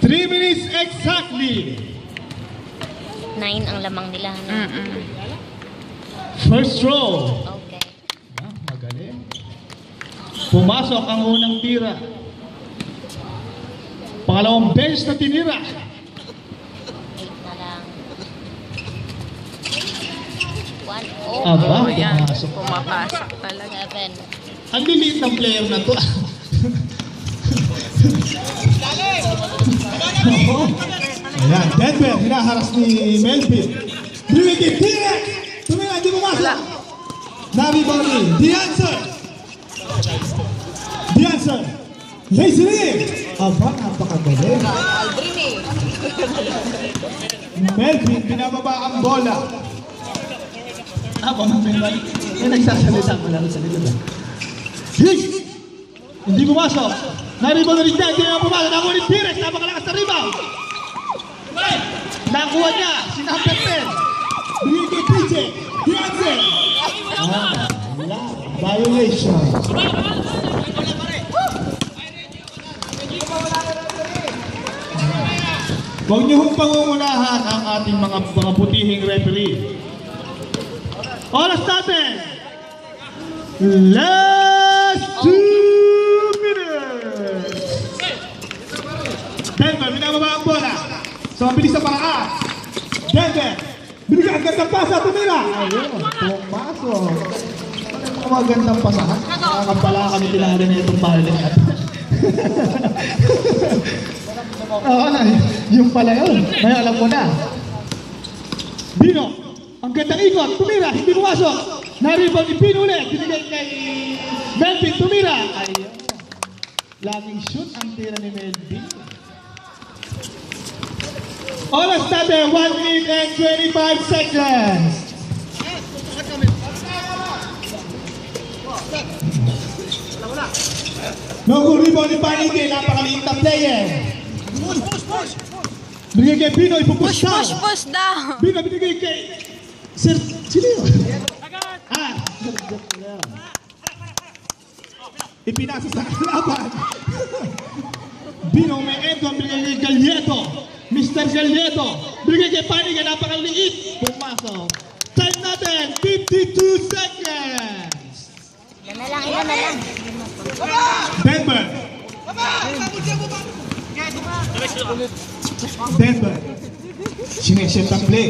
3 minutes exactly. 9 ang lamang nila. First throw. Okay. Magaling. Pumasok ang unang tira. Pangalawang beses na tinira. 8 na lang. 1. Oh. Aba, Yan, pumasok. pumapasok talaga. 7. Ang liliit ng player na to. Ayan, Denver, hinaharas ni Melvin. Bibigay, direct! Tumira, di bumasok. Nabi Boni, the answer! The answer! Lazy ring! Aba, napakagaling. Melvin, binababa ang bola. Mga Melvin, may nagsasalita mo lang sa likod. Hit! Hindi pumasok. Naribang rin niya, hindi na pumasok. Nakuha ni Pires, napakalakas na rebound. Nakuha niya, si number 10. Bigay kay PJ, the answer. Violation. Huwag niyo hong pangungunahan ang ating mga putihing referee. Oras natin. Last 2 minutes. Denver, binababa ang bola. Sa mabilis na paraan. Denver, binigyan ang gandang pasa, tumira. Ayun, pumasok. Ang magandang pasahan. Nakakapala kami tinari na itong balik. Yung pala yun. Ngayon alam ko na. Bino, ang gandang ikot, tumira, hindi pumasok. Naribang ni Pino ulit, binigay kay Melvin, tumira. Ayun. Laging shoot ang tira ni Melvin. Oras natin, 1 minute and 25 seconds. No rebound ni Panike, napakaliit na player. Binigay kay Pino, ipupush down. Push down. Bino, binigay kay Sir, sino yun? Ipinasa sa kalaban. Bino, may Edon, binigay kay Galieto. Mr. Galieto, binigay kay Panike, napakaliit. Pumasok. Time natin, 52 seconds. Ilan na lang. Denver. Denver. Sineset ang play.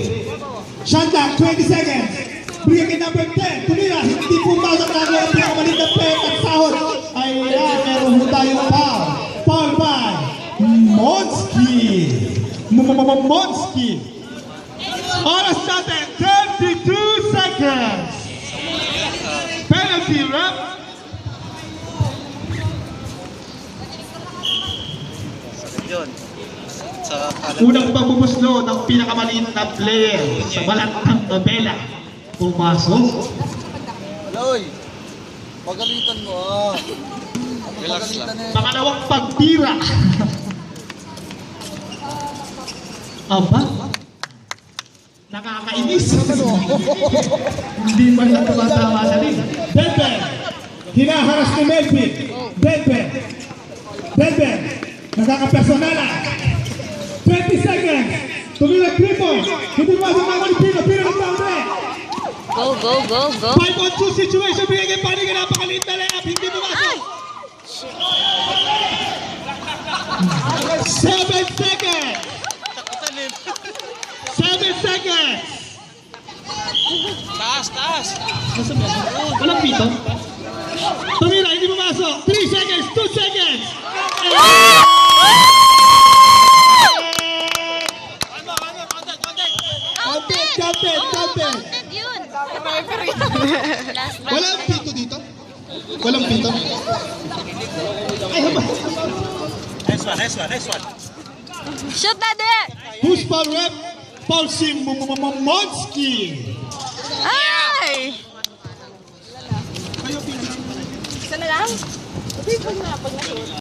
Shot clock, 20 seconds. Bigyan kay number 10. Tumira, hindi pumasok na ang pinakamalit na play at sahod. Ayan, meron mo tayong foul. Foul by Monski. Monski. Oras natin, 32 seconds. Penalty, ref. Unang pagbumuslo ng pinakamaliit na player sa balat ng tabela. Pumasok. Loy, pagalitan mo ah. Relax lang. Pangalawang pagtira. Aba? Nakakainis. Hindi man lang tumatama sa rin. Denver. Hinaharas ni Melvin. Denver. Nakakapersonala. 20 seconds. Tumira 3 points. Hindi masok na ako ni Pino. Pino nagtaunre. Go. 5-on-2 situation. Bigay kay Panike. Napakaliit na layup. Hindi pumasok. 7 seconds. 7 seconds. Taas. Walang pito. Tumira. Hindi pumasok. 3 seconds. 2 seconds. Counted. Yun. Last round. Walang pito dito? Walang pito? Ay, haba. Nice one. Shoot na de! Who's foul rep? Paul si Monski. Ay! Isa na lang?